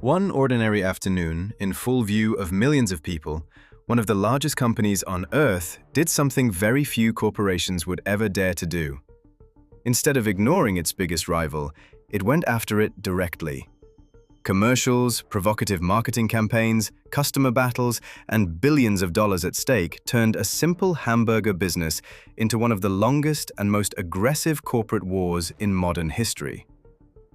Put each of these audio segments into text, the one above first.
One ordinary afternoon, in full view of millions of people, one of the largest companies on Earth did something very few corporations would ever dare to do. Instead of ignoring its biggest rival, it went after it directly. Commercials, provocative marketing campaigns, customer battles, and billions of dollars at stake turned a simple hamburger business into one of the longest and most aggressive corporate wars in modern history.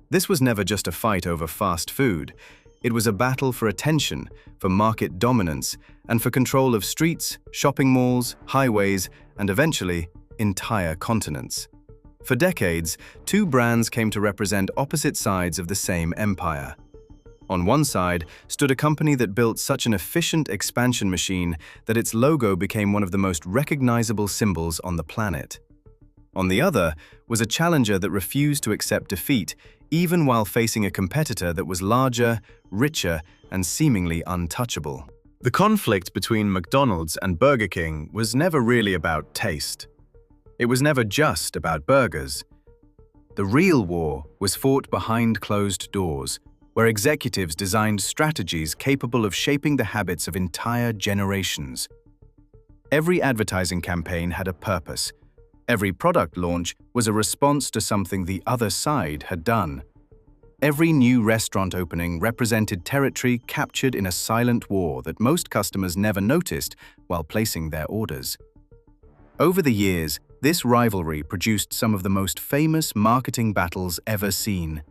This was never just a fight over fast food. It was a battle for attention, for market dominance, and for control of streets, shopping malls, highways, and eventually, entire continents. For decades, two brands came to represent opposite sides of the same empire. On one side stood a company that built such an efficient expansion machine that its logo became one of the most recognizable symbols on the planet. On the other was a challenger that refused to accept defeat, even while facing a competitor that was larger, richer, and seemingly untouchable. The conflict between McDonald's and Burger King was never really about taste. It was never just about burgers. The real war was fought behind closed doors, where executives designed strategies capable of shaping the habits of entire generations. Every advertising campaign had a purpose. Every product launch was a response to something the other side had done. Every new restaurant opening represented territory captured in a silent war that most customers never noticed while placing their orders. Over the years, this rivalry produced some of the most famous marketing battles ever seen.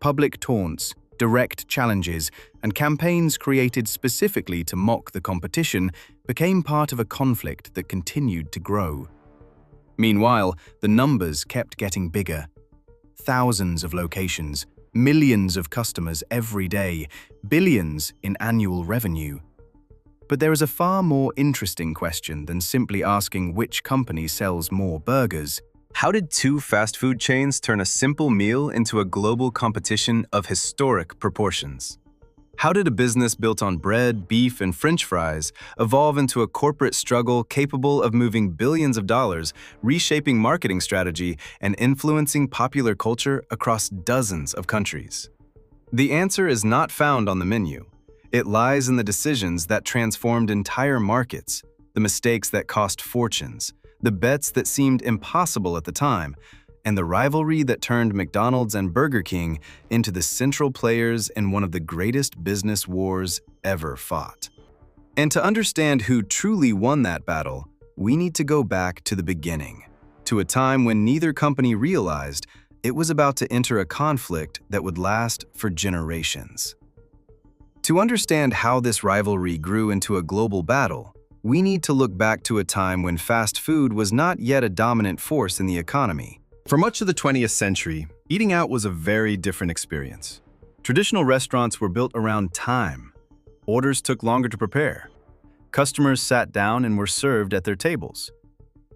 Public taunts, direct challenges, and campaigns created specifically to mock the competition became part of a conflict that continued to grow. Meanwhile, the numbers kept getting bigger. Thousands of locations, millions of customers every day, billions in annual revenue. But there is a far more interesting question than simply asking which company sells more burgers. How did two fast food chains turn a simple meal into a global competition of historic proportions? How did a business built on bread, beef, and French fries evolve into a corporate struggle capable of moving billions of dollars, reshaping marketing strategy, and influencing popular culture across dozens of countries? The answer is not found on the menu. It lies in the decisions that transformed entire markets, the mistakes that cost fortunes, the bets that seemed impossible at the time, and the rivalry that turned McDonald's and Burger King into the central players in one of the greatest business wars ever fought. And to understand who truly won that battle, we need to go back to the beginning, to a time when neither company realized it was about to enter a conflict that would last for generations. To understand how this rivalry grew into a global battle, we need to look back to a time when fast food was not yet a dominant force in the economy. For much of the 20th century, eating out was a very different experience. Traditional restaurants were built around time. Orders took longer to prepare. Customers sat down and were served at their tables.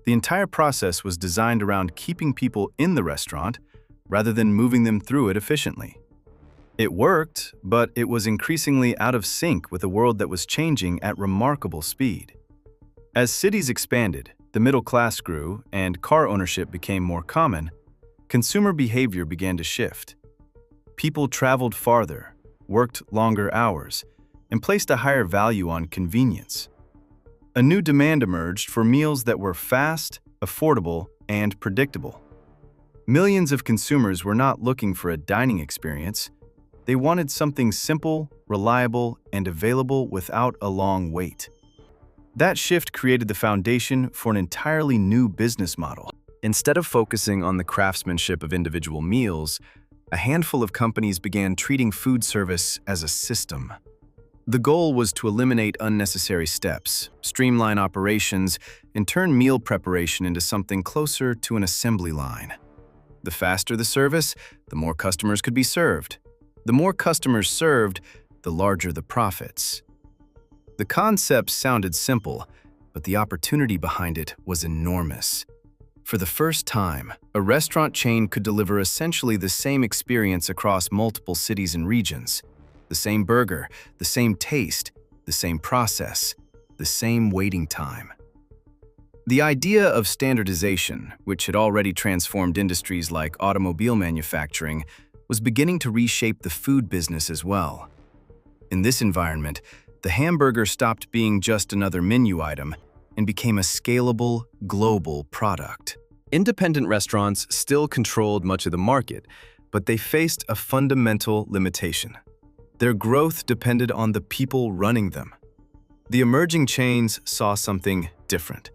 The entire process was designed around keeping people in the restaurant rather than moving them through it efficiently. It worked, but it was increasingly out of sync with a world that was changing at remarkable speed. As cities expanded, the middle class grew, and car ownership became more common, consumer behavior began to shift. People traveled farther, worked longer hours, and placed a higher value on convenience. A new demand emerged for meals that were fast, affordable, and predictable. Millions of consumers were not looking for a dining experience. They wanted something simple, reliable, and available without a long wait. That shift created the foundation for an entirely new business model. Instead of focusing on the craftsmanship of individual meals, a handful of companies began treating food service as a system. The goal was to eliminate unnecessary steps, streamline operations, and turn meal preparation into something closer to an assembly line. The faster the service, the more customers could be served. The more customers served, the larger the profits. The concept sounded simple, but the opportunity behind it was enormous. For the first time, a restaurant chain could deliver essentially the same experience across multiple cities and regions. The same burger, the same taste, the same process, the same waiting time. The idea of standardization, which had already transformed industries like automobile manufacturing, was beginning to reshape the food business as well. In this environment, the hamburger stopped being just another menu item and became a scalable, global product. Independent restaurants still controlled much of the market, but they faced a fundamental limitation. Their growth depended on the people running them. The emerging chains saw something different.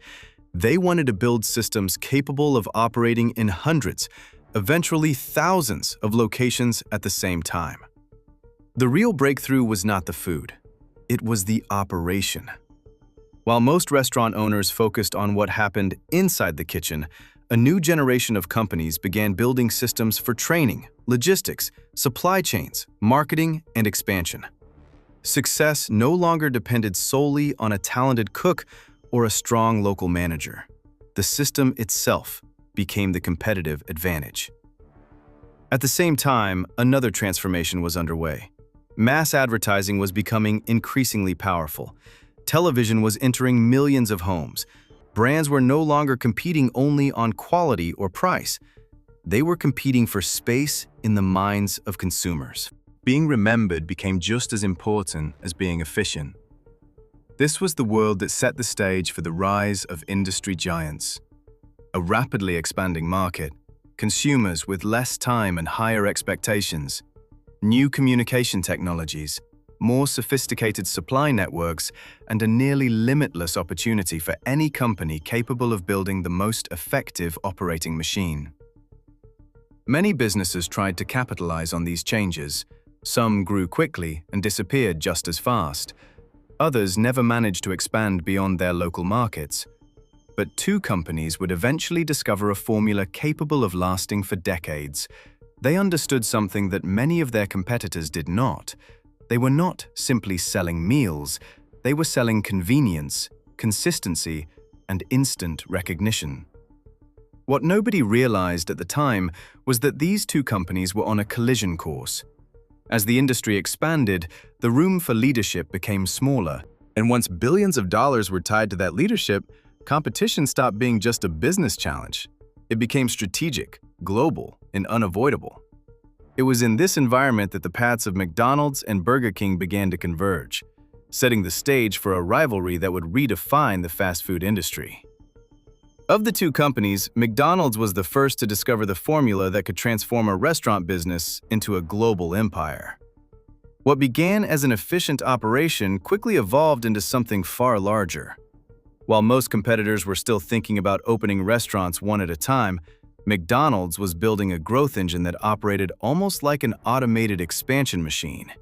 They wanted to build systems capable of operating in hundreds, eventually thousands of locations at the same time. The real breakthrough was not the food. It was the operation. While most restaurant owners focused on what happened inside the kitchen, a new generation of companies began building systems for training, logistics, supply chains, marketing, and expansion. Success no longer depended solely on a talented cook or a strong local manager. The system itself became the competitive advantage. At the same time, another transformation was underway. Mass advertising was becoming increasingly powerful. Television was entering millions of homes. Brands were no longer competing only on quality or price. They were competing for space in the minds of consumers. Being remembered became just as important as being efficient. This was the world that set the stage for the rise of industry giants. A rapidly expanding market, consumers with less time and higher expectations, new communication technologies, more sophisticated supply networks, and a nearly limitless opportunity for any company capable of building the most effective operating machine. Many businesses tried to capitalize on these changes. Some grew quickly and disappeared just as fast. Others never managed to expand beyond their local markets. But two companies would eventually discover a formula capable of lasting for decades. They understood something that many of their competitors did not. They were not simply selling meals, they were selling convenience, consistency, and instant recognition. What nobody realized at the time was that these two companies were on a collision course. As the industry expanded, the room for leadership became smaller, and once billions of dollars were tied to that leadership, competition stopped being just a business challenge. It became strategic, global, and unavoidable. It was in this environment that the paths of McDonald's and Burger King began to converge, setting the stage for a rivalry that would redefine the fast food industry. Of the two companies, McDonald's was the first to discover the formula that could transform a restaurant business into a global empire. What began as an efficient operation quickly evolved into something far larger. While most competitors were still thinking about opening restaurants one at a time, McDonald's was building a growth engine that operated almost like an automated expansion machine.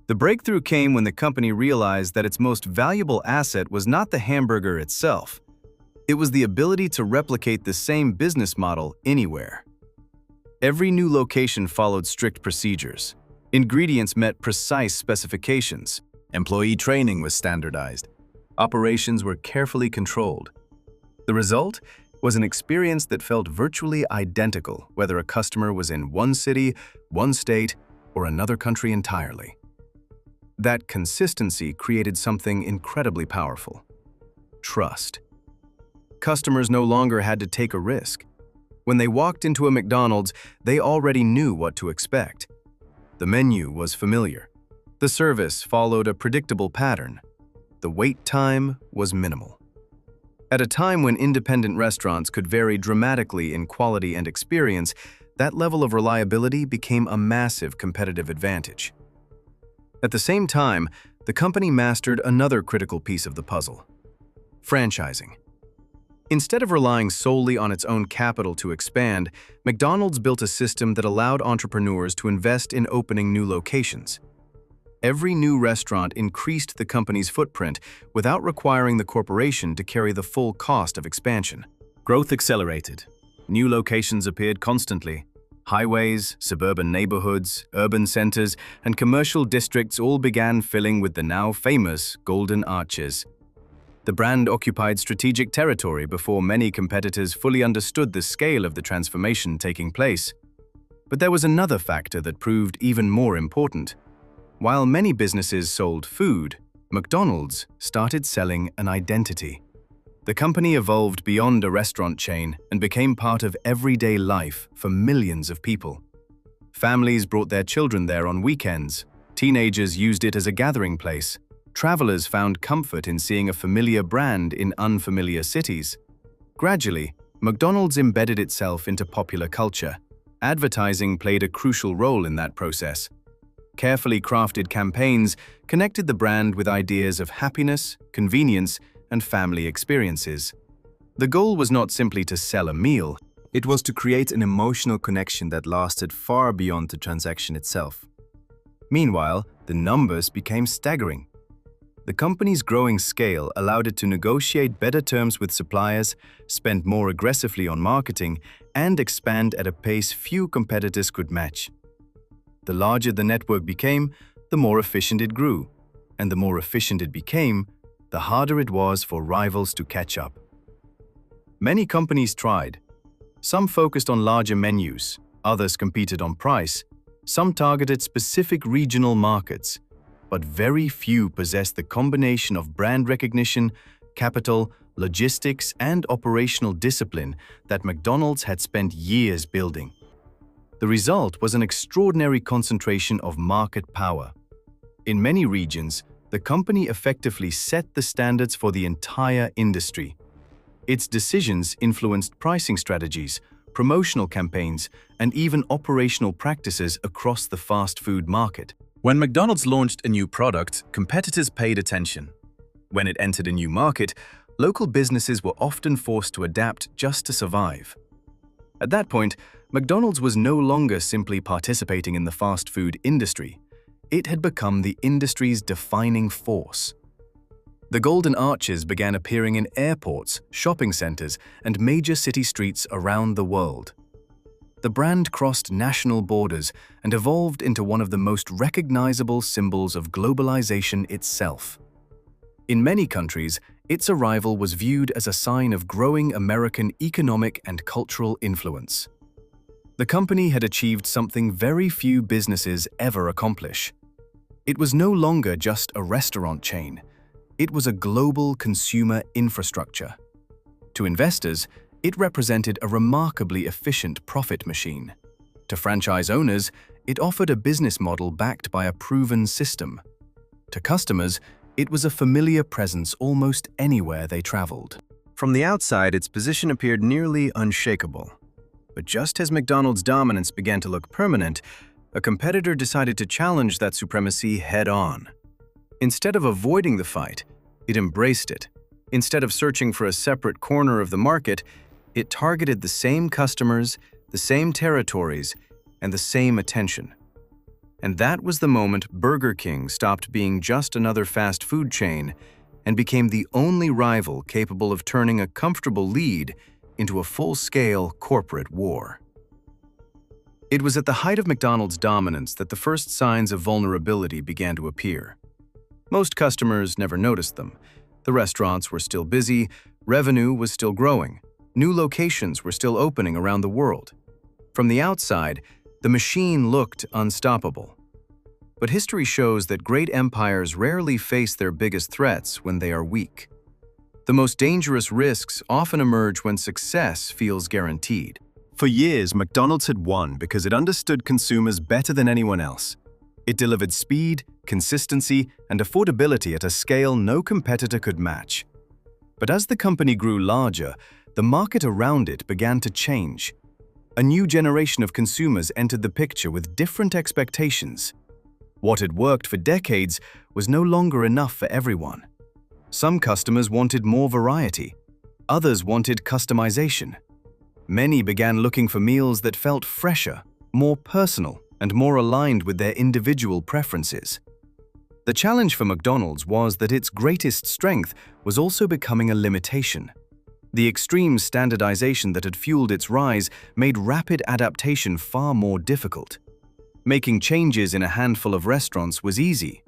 The breakthrough came when the company realized that its most valuable asset was not the hamburger itself. It was the ability to replicate the same business model anywhere. Every new location followed strict procedures. Ingredients met precise specifications. Employee training was standardized. Operations were carefully controlled. The result was an experience that felt virtually identical whether a customer was in one city, one state, or another country entirely. That consistency created something incredibly powerful: trust. Customers no longer had to take a risk. When they walked into a McDonald's, they already knew what to expect. The menu was familiar. The service followed a predictable pattern. The wait time was minimal. At a time when independent restaurants could vary dramatically in quality and experience, that level of reliability became a massive competitive advantage. At the same time, the company mastered another critical piece of the puzzle: franchising. Instead of relying solely on its own capital to expand, McDonald's built a system that allowed entrepreneurs to invest in opening new locations. Every new restaurant increased the company's footprint without requiring the corporation to carry the full cost of expansion. Growth accelerated. New locations appeared constantly. Highways, suburban neighborhoods, urban centers, and commercial districts all began filling with the now famous Golden Arches. The brand occupied strategic territory before many competitors fully understood the scale of the transformation taking place. But there was another factor that proved even more important. While many businesses sold food, McDonald's started selling an identity. The company evolved beyond a restaurant chain and became part of everyday life for millions of people. Families brought their children there on weekends. Teenagers used it as a gathering place. Travelers found comfort in seeing a familiar brand in unfamiliar cities. Gradually, McDonald's embedded itself into popular culture. Advertising played a crucial role in that process. Carefully crafted campaigns connected the brand with ideas of happiness, convenience, and family experiences. The goal was not simply to sell a meal, it was to create an emotional connection that lasted far beyond the transaction itself. Meanwhile, the numbers became staggering. The company's growing scale allowed it to negotiate better terms with suppliers, spend more aggressively on marketing, and expand at a pace few competitors could match. The larger the network became, the more efficient it grew. And the more efficient it became, the harder it was for rivals to catch up. Many companies tried. Some focused on larger menus, others competed on price, some targeted specific regional markets, but very few possessed the combination of brand recognition, capital, logistics, and operational discipline that McDonald's had spent years building. The result was an extraordinary concentration of market power. In many regions, the company effectively set the standards for the entire industry. Its decisions influenced pricing strategies, promotional campaigns, and even operational practices across the fast food market. When McDonald's launched a new product, competitors paid attention. When it entered a new market, local businesses were often forced to adapt just to survive. At that point, McDonald's was no longer simply participating in the fast food industry. It had become the industry's defining force. The golden arches began appearing in airports, shopping centers, and major city streets around the world. The brand crossed national borders and evolved into one of the most recognizable symbols of globalization itself. In many countries, its arrival was viewed as a sign of growing American economic and cultural influence. The company had achieved something very few businesses ever accomplish. It was no longer just a restaurant chain. It was a global consumer infrastructure. To investors, it represented a remarkably efficient profit machine. To franchise owners, it offered a business model backed by a proven system. To customers, it was a familiar presence almost anywhere they traveled. From the outside, its position appeared nearly unshakable. But just as McDonald's dominance began to look permanent, a competitor decided to challenge that supremacy head-on. Instead of avoiding the fight, it embraced it. Instead of searching for a separate corner of the market, it targeted the same customers, the same territories, and the same attention. And that was the moment Burger King stopped being just another fast food chain and became the only rival capable of turning a comfortable lead into a full-scale corporate war. It was at the height of McDonald's dominance that the first signs of vulnerability began to appear. Most customers never noticed them. The restaurants were still busy, revenue was still growing, new locations were still opening around the world. From the outside, the machine looked unstoppable. But history shows that great empires rarely face their biggest threats when they are weak. The most dangerous risks often emerge when success feels guaranteed. For years, McDonald's had won because it understood consumers better than anyone else. It delivered speed, consistency, and affordability at a scale no competitor could match. But as the company grew larger, the market around it began to change. A new generation of consumers entered the picture with different expectations. What had worked for decades was no longer enough for everyone. Some customers wanted more variety. Others wanted customization. Many began looking for meals that felt fresher, more personal, and more aligned with their individual preferences. The challenge for McDonald's was that its greatest strength was also becoming a limitation. The extreme standardization that had fueled its rise made rapid adaptation far more difficult. Making changes in a handful of restaurants was easy.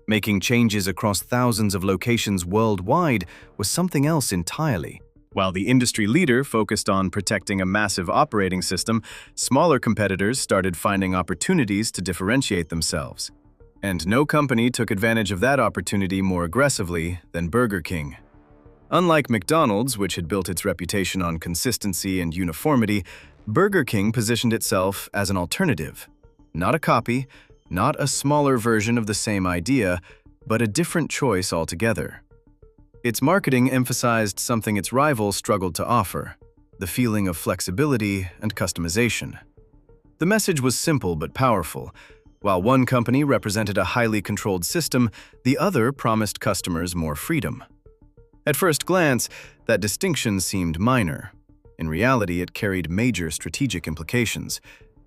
Making changes across thousands of locations worldwide was something else entirely. While the industry leader focused on protecting a massive operating system, smaller competitors started finding opportunities to differentiate themselves. And no company took advantage of that opportunity more aggressively than Burger King. Unlike McDonald's, which had built its reputation on consistency and uniformity, Burger King positioned itself as an alternative. Not a copy, Not a smaller version of the same idea, but a different choice altogether. Its marketing emphasized something its rivals struggled to offer: the feeling of flexibility and customization. The message was simple but powerful. While one company represented a highly controlled system, the other promised customers more freedom. At first glance, that distinction seemed minor. In reality, it carried major strategic implications.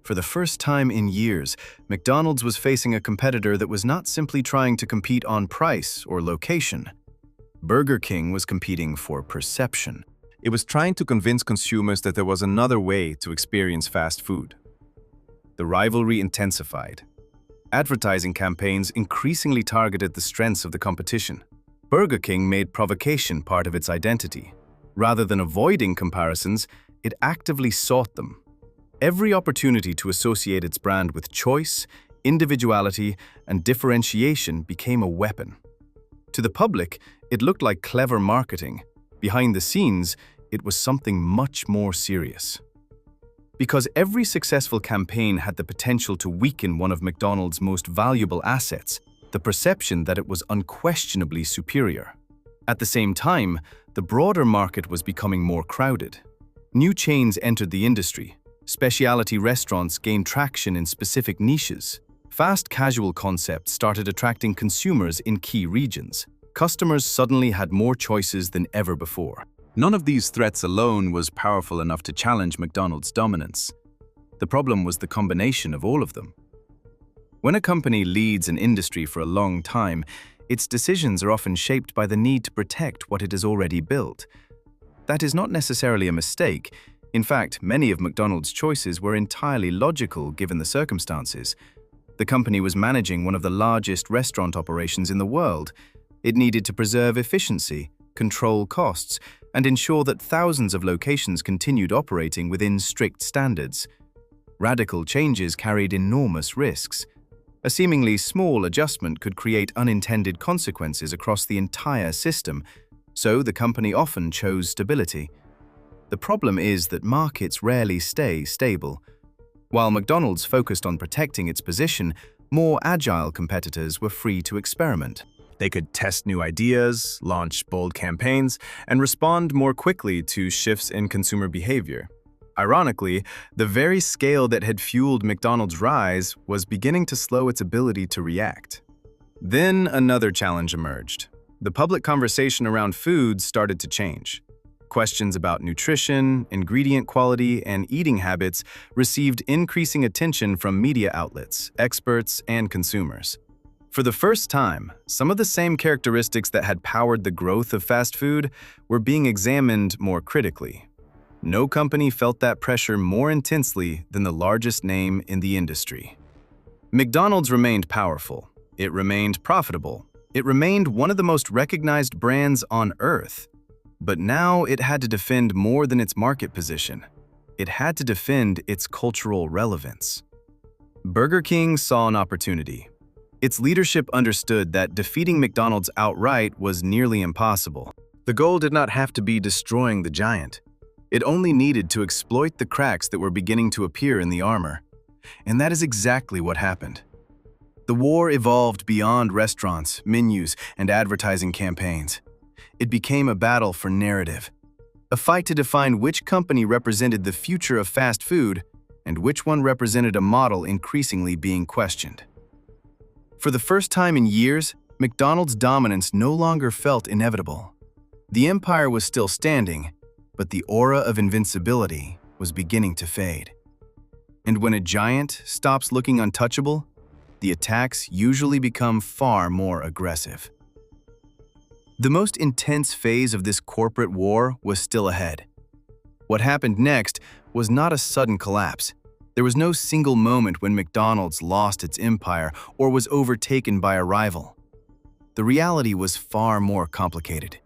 For the first time in years, McDonald's was facing a competitor that was not simply trying to compete on price or location. Burger King was competing for perception. It was trying to convince consumers that there was another way to experience fast food. The rivalry intensified. Advertising campaigns increasingly targeted the strengths of the competition. Burger King made provocation part of its identity. Rather than avoiding comparisons, it actively sought them. Every opportunity to associate its brand with choice, individuality, and differentiation became a weapon. To the public, it looked like clever marketing. Behind the scenes, it was something much more serious. Because every successful campaign had the potential to weaken one of McDonald's most valuable assets, the perception that it was unquestionably superior. At the same time, the broader market was becoming more crowded. New chains entered the industry. Specialty restaurants gained traction in specific niches. Fast casual concepts started attracting consumers in key regions. Customers suddenly had more choices than ever before. None of these threats alone was powerful enough to challenge McDonald's dominance. The problem was the combination of all of them. When a company leads an industry for a long time, its decisions are often shaped by the need to protect what it has already built. That is not necessarily a mistake. In fact, many of McDonald's choices were entirely logical given the circumstances. The company was managing one of the largest restaurant operations in the world. It needed to preserve efficiency, control costs, and ensure that thousands of locations continued operating within strict standards. Radical changes carried enormous risks. A seemingly small adjustment could create unintended consequences across the entire system, so the company often chose stability. The problem is that markets rarely stay stable. While McDonald's focused on protecting its position, more agile competitors were free to experiment. They could test new ideas, launch bold campaigns, and respond more quickly to shifts in consumer behavior. Ironically, the very scale that had fueled McDonald's rise was beginning to slow its ability to react. Then another challenge emerged. The public conversation around food started to change. Questions about nutrition, ingredient quality, and eating habits received increasing attention from media outlets, experts, and consumers. For the first time, some of the same characteristics that had powered the growth of fast food were being examined more critically. No company felt that pressure more intensely than the largest name in the industry. McDonald's remained powerful. It remained profitable. It remained one of the most recognized brands on earth. But now it had to defend more than its market position. It had to defend its cultural relevance. Burger King saw an opportunity. Its leadership understood that defeating McDonald's outright was nearly impossible. The goal did not have to be destroying the giant. It only needed to exploit the cracks that were beginning to appear in the armor. And that is exactly what happened. The war evolved beyond restaurants, menus, and advertising campaigns. It became a battle for narrative, a fight to define which company represented the future of fast food and which one represented a model increasingly being questioned. For the first time in years, McDonald's dominance no longer felt inevitable. The empire was still standing, but the aura of invincibility was beginning to fade. And when a giant stops looking untouchable, the attacks usually become far more aggressive. The most intense phase of this corporate war was still ahead. What happened next was not a sudden collapse. There was no single moment when McDonald's lost its empire or was overtaken by a rival. The reality was far more complicated.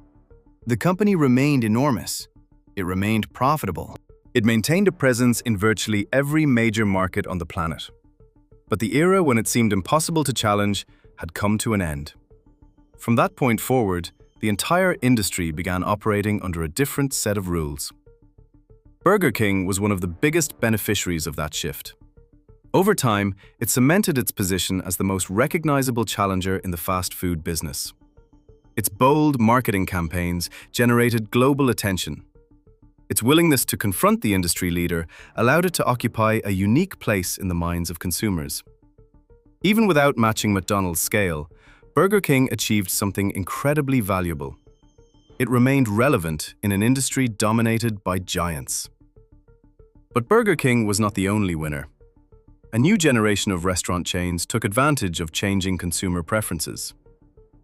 The company remained enormous. It remained profitable. It maintained a presence in virtually every major market on the planet. But the era when it seemed impossible to challenge had come to an end. From that point forward, the entire industry began operating under a different set of rules. Burger King was one of the biggest beneficiaries of that shift. Over time, it cemented its position as the most recognizable challenger in the fast food business. Its bold marketing campaigns generated global attention. Its willingness to confront the industry leader allowed it to occupy a unique place in the minds of consumers. Even without matching McDonald's scale, Burger King achieved something incredibly valuable. It remained relevant in an industry dominated by giants. But Burger King was not the only winner. A new generation of restaurant chains took advantage of changing consumer preferences.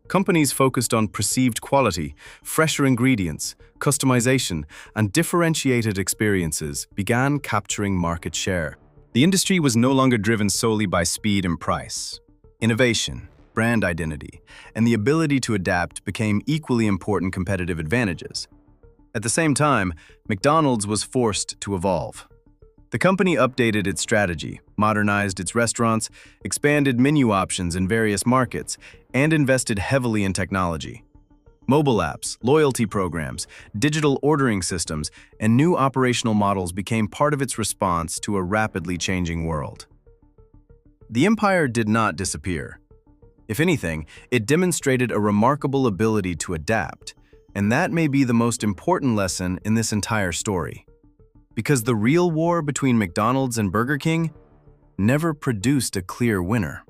Companies focused on perceived quality, fresher ingredients, customization, and differentiated experiences began capturing market share. The industry was no longer driven solely by speed and price. Innovation, brand identity, and the ability to adapt became equally important competitive advantages. At the same time, McDonald's was forced to evolve. The company updated its strategy, modernized its restaurants, expanded menu options in various markets, and invested heavily in technology. Mobile apps, loyalty programs, digital ordering systems, and new operational models became part of its response to a rapidly changing world. The empire did not disappear. If anything, it demonstrated a remarkable ability to adapt, and that may be the most important lesson in this entire story. Because the real war between McDonald's and Burger King never produced a clear winner.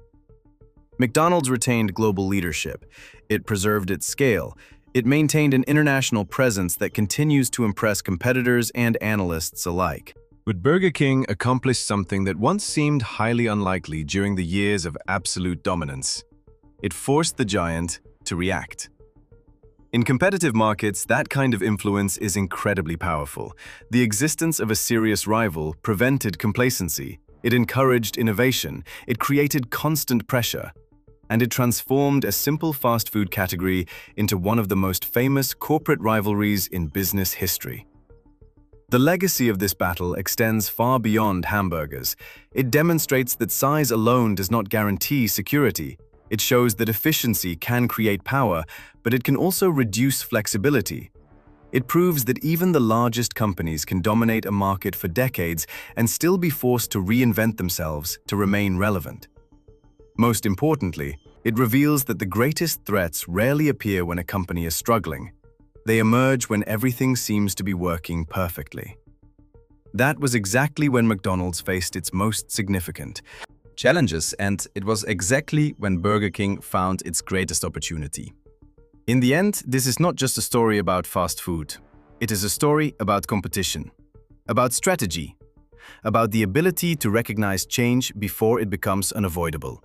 McDonald's retained global leadership. It preserved its scale. It maintained an international presence that continues to impress competitors and analysts alike. But Burger King accomplished something that once seemed highly unlikely during the years of absolute dominance. It forced the giant to react. In competitive markets, that kind of influence is incredibly powerful. The existence of a serious rival prevented complacency. It encouraged innovation. It created constant pressure. And it transformed a simple fast food category into one of the most famous corporate rivalries in business history. The legacy of this battle extends far beyond hamburgers. It demonstrates that size alone does not guarantee security. It shows that efficiency can create power, but it can also reduce flexibility. It proves that even the largest companies can dominate a market for decades and still be forced to reinvent themselves to remain relevant. Most importantly, it reveals that the greatest threats rarely appear when a company is struggling. They emerge when everything seems to be working perfectly. That was exactly when McDonald's faced its most significant challenges, and it was exactly when Burger King found its greatest opportunity. In the end, this is not just a story about fast food. It is a story about competition, about strategy, about the ability to recognize change before it becomes unavoidable.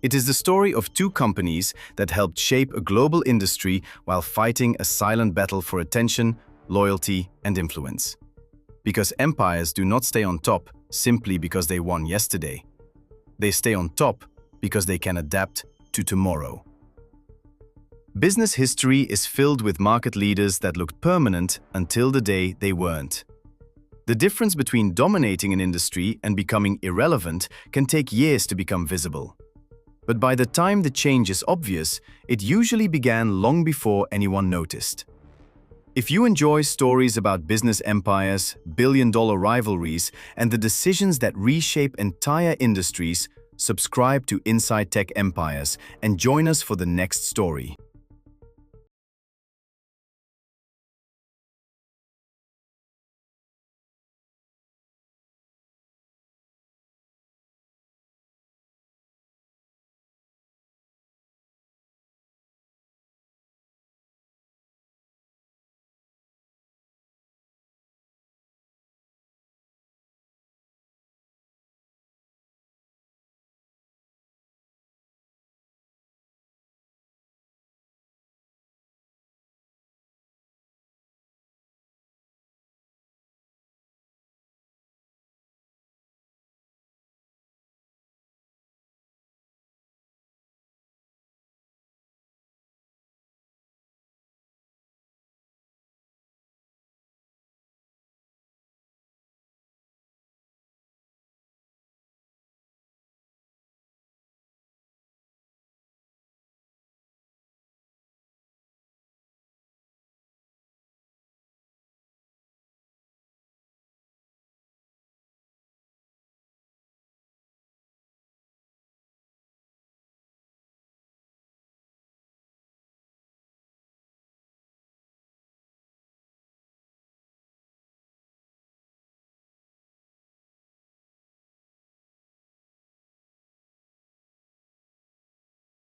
It is the story of two companies that helped shape a global industry while fighting a silent battle for attention, loyalty, and influence. Because empires do not stay on top simply because they won yesterday. They stay on top because they can adapt to tomorrow. Business history is filled with market leaders that looked permanent until the day they weren't. The difference between dominating an industry and becoming irrelevant can take years to become visible. But by the time the change is obvious, it usually began long before anyone noticed. If you enjoy stories about business empires, billion-dollar rivalries, and the decisions that reshape entire industries, subscribe to Inside Tech Empires and join us for the next story.